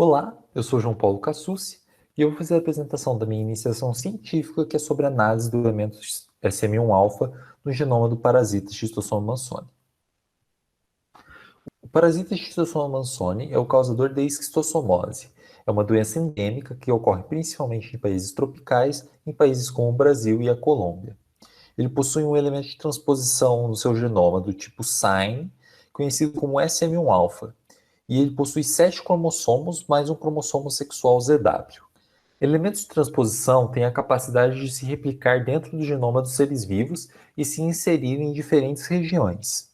Olá, eu sou João Paulo Cassucci e eu vou fazer a apresentação da minha iniciação científica, que é sobre a análise do elemento SM1-alfa no genoma do parasita Schistossoma mansoni. O parasita Schistossoma mansoni é o causador da esquistossomose. É uma doença endêmica que ocorre principalmente em países tropicais, em países como o Brasil e a Colômbia. Ele possui um elemento de transposição no seu genoma do tipo SINE, conhecido como SM1-alfa, e ele possui 7 cromossomos mais um cromossomo sexual ZW. Elementos de transposição têm a capacidade de se replicar dentro do genoma dos seres vivos e se inserir em diferentes regiões.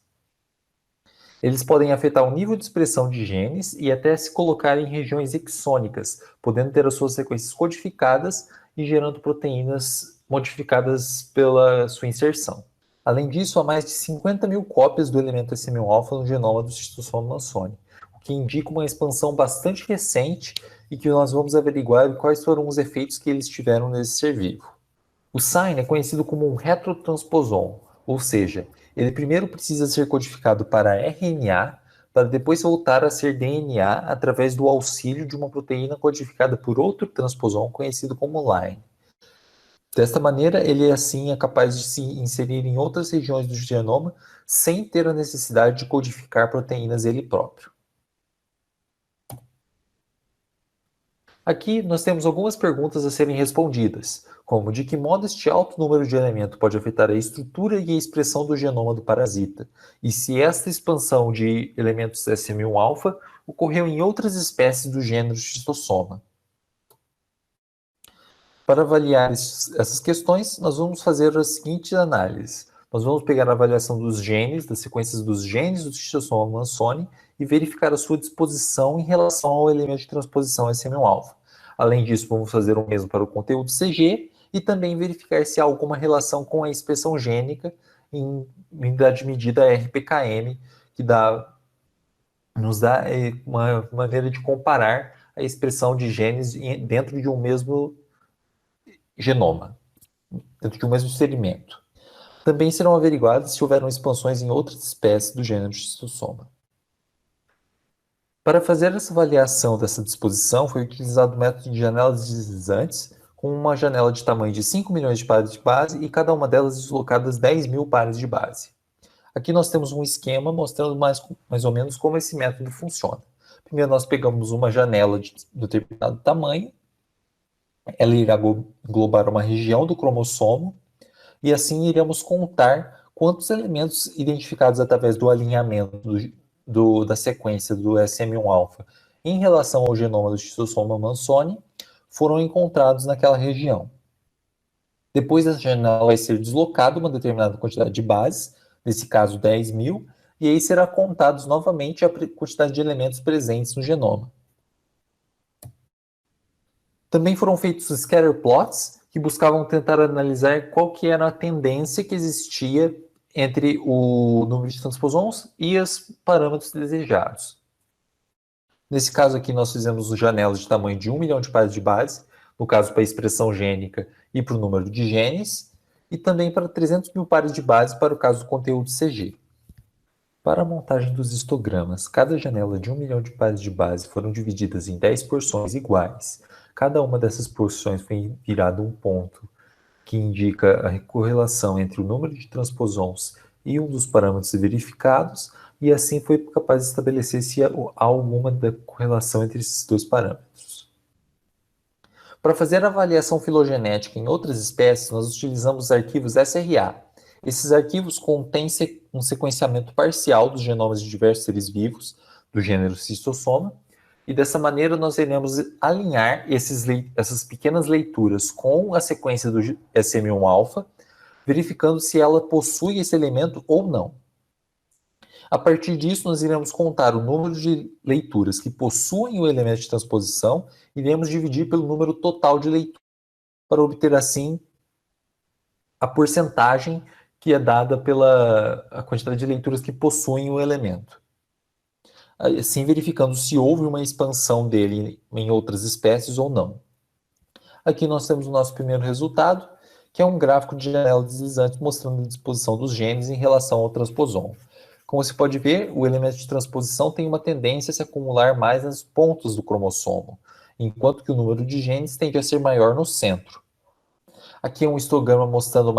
Eles podem afetar o nível de expressão de genes e até se colocar em regiões exônicas, podendo ter as suas sequências codificadas e gerando proteínas modificadas pela sua inserção. Além disso, há mais de 50 mil cópias do elemento SM1-alfa no genoma do Schistossoma mansoni, o que indica uma expansão bastante recente e que nós vamos averiguar quais foram os efeitos que eles tiveram nesse ser vivo. O SINE é conhecido como um retrotransposon, ou seja, ele primeiro precisa ser codificado para RNA, para depois voltar a ser DNA através do auxílio de uma proteína codificada por outro transposon conhecido como LINE. Desta maneira, ele assim é capaz de se inserir em outras regiões do genoma sem ter a necessidade de codificar proteínas ele próprio. Aqui nós temos algumas perguntas a serem respondidas, como de que modo este alto número de elementos pode afetar a estrutura e a expressão do genoma do parasita, e se esta expansão de elementos SM1-alfa ocorreu em outras espécies do gênero Schistossoma. Para avaliar essas questões, nós vamos fazer as seguintes análises. Nós vamos pegar a avaliação dos genes, das sequências dos genes do Schistossoma mansoni e verificar a sua disposição em relação ao elemento de transposição SM1-alfa. Além disso, vamos fazer o mesmo para o conteúdo CG e também verificar se há alguma relação com a expressão gênica em unidade de medida RPKM, que nos dá uma maneira de comparar a expressão de genes dentro de um mesmo genoma, dentro de um mesmo experimento. Também serão averiguadas se houveram expansões em outras espécies do gênero Schistossoma. Para fazer essa avaliação dessa disposição, foi utilizado o método de janelas deslizantes, com uma janela de tamanho de 5 milhões de pares de base e cada uma delas deslocadas 10 mil pares de base. Aqui nós temos um esquema mostrando mais ou menos como esse método funciona. Primeiro nós pegamos uma janela de determinado tamanho, ela irá englobar uma região do cromossomo, e assim iremos contar quantos elementos identificados através do alinhamento da sequência do SM1-alfa em relação ao genoma do Schistossoma mansoni foram encontrados naquela região. Depois dessa janela vai ser deslocada uma determinada quantidade de bases, nesse caso 10 mil, e aí será contados novamente a quantidade de elementos presentes no genoma. Também foram feitos scatter plots, que buscavam tentar analisar qual que era a tendência que existia entre o número de transposons e os parâmetros desejados. Nesse caso aqui, nós fizemos janelas de tamanho de 1 milhão de pares de base, no caso para a expressão gênica e para o número de genes, e também para 300 mil pares de base para o caso do conteúdo CG. Para a montagem dos histogramas, cada janela de 1 milhão de pares de base foram divididas em 10 porções iguais. Cada uma dessas porções foi virado um ponto que indica a correlação entre o número de transposons e um dos parâmetros verificados, e assim foi capaz de estabelecer se há alguma correlação entre esses dois parâmetros. Para fazer a avaliação filogenética em outras espécies, nós utilizamos os arquivos SRA. Esses arquivos contêm um sequenciamento parcial dos genomas de diversos seres vivos do gênero Schistossoma, e dessa maneira nós iremos alinhar essas pequenas leituras com a sequência do SM1-alfa, verificando se ela possui esse elemento ou não. A partir disso, nós iremos contar o número de leituras que possuem o elemento de transposição e iremos dividir pelo número total de leituras, para obter assim a porcentagem que é dada pela quantidade de leituras que possuem o elemento. Assim verificando se houve uma expansão dele em outras espécies ou não. Aqui nós temos o nosso primeiro resultado, que é um gráfico de janela deslizante mostrando a disposição dos genes em relação ao transposon. Como se pode ver, o elemento de transposição tem uma tendência a se acumular mais nas pontas do cromossomo, enquanto que o número de genes tende a ser maior no centro. Aqui é um histograma mostrando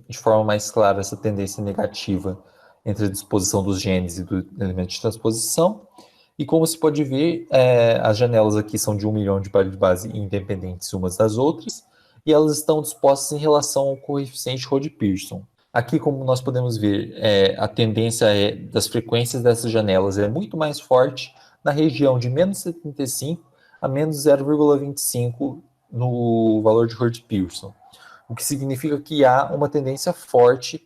de forma mais clara essa tendência negativa entre a disposição dos genes e do elemento de transposição. E como se pode ver, as janelas aqui são de 1 milhão de pares de base independentes umas das outras, e elas estão dispostas em relação ao coeficiente Rho-Pearson. Aqui, como nós podemos ver, a tendência das frequências dessas janelas é muito mais forte na região de menos 75 a menos 0,25 no valor de Hurd-Pearson, o que significa que há uma tendência forte,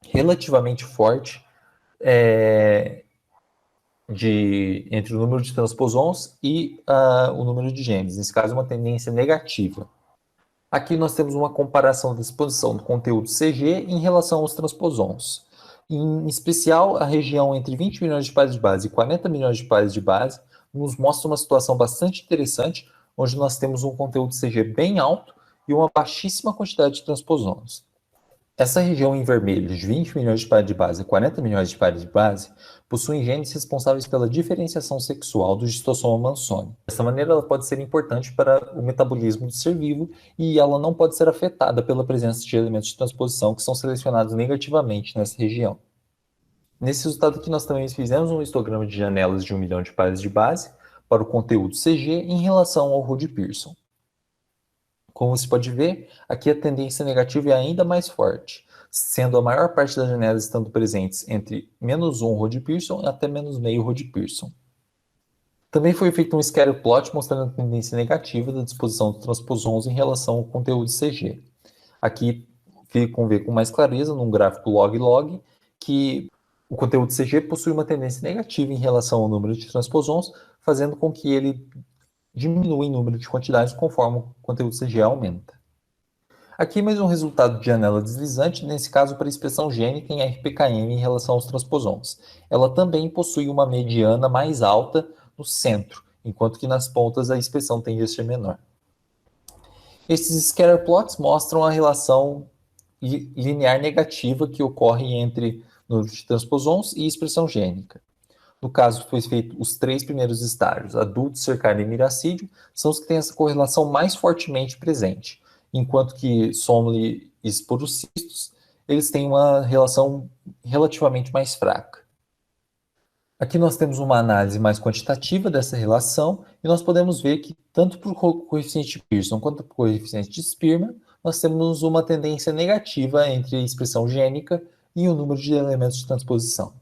relativamente forte, entre o número de transposons e o número de genes. Nesse caso, uma tendência negativa. Aqui nós temos uma comparação da exposição do conteúdo CG em relação aos transposons. Em especial, a região entre 20 milhões de pares de base e 40 milhões de pares de base nos mostra uma situação bastante interessante, onde nós temos um conteúdo CG bem alto e uma baixíssima quantidade de transposons. Essa região em vermelho, de 20 milhões de pares de base a 40 milhões de pares de base, possui genes responsáveis pela diferenciação sexual do gistossoma Manson. Dessa maneira, ela pode ser importante para o metabolismo do ser vivo e ela não pode ser afetada pela presença de elementos de transposição que são selecionados negativamente nessa região. Nesse resultado aqui, nós também fizemos um histograma de janelas de 1 milhão de pares de base para o conteúdo CG em relação ao Rho-Pearson. Como se pode ver, aqui a tendência negativa é ainda mais forte, sendo a maior parte das janelas estando presentes entre menos 1 Rho-Pearson e até menos meio Rho-Pearson. Também foi feito um scatter plot mostrando a tendência negativa da disposição dos transposons em relação ao conteúdo CG. Aqui ficam ver com mais clareza, num gráfico log-log, que o conteúdo CG possui uma tendência negativa em relação ao número de transposons, fazendo com que ele diminui em número de quantidades conforme o conteúdo CG aumenta. Aqui mais um resultado de janela deslizante, nesse caso para a expressão gênica em RPKM em relação aos transposons. Ela também possui uma mediana mais alta no centro, enquanto que nas pontas a expressão tende a ser menor. Esses scatter plots mostram a relação linear negativa que ocorre entre número de transposons e expressão gênica. No caso, foi feito os 3 primeiros estágios, adulto, cercado e miracídio, são os que têm essa correlação mais fortemente presente, enquanto que somni e sporocistos, eles têm uma relação relativamente mais fraca. Aqui nós temos uma análise mais quantitativa dessa relação, e nós podemos ver que, tanto para o coeficiente de Pearson quanto para o coeficiente de Spearman, nós temos uma tendência negativa entre a expressão gênica e o número de elementos de transposição.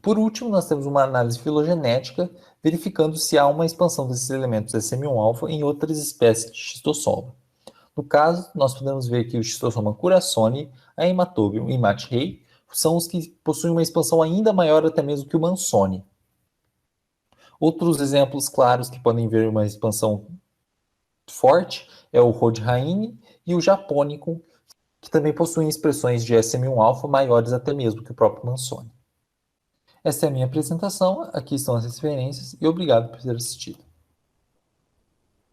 Por último, nós temos uma análise filogenética, verificando se há uma expansão desses elementos SM1-alfa em outras espécies de xistossoma. No caso, nós podemos ver que o xistossoma curasoni, a hematobium e matrei são os que possuem uma expansão ainda maior até mesmo que o Manson. Outros exemplos claros que podem ver uma expansão forte é o Rhodhaine e o Japonicum, que também possuem expressões de SM1-alfa maiores até mesmo que o próprio Manson. Essa é a minha apresentação, aqui estão as referências e obrigado por ter assistido.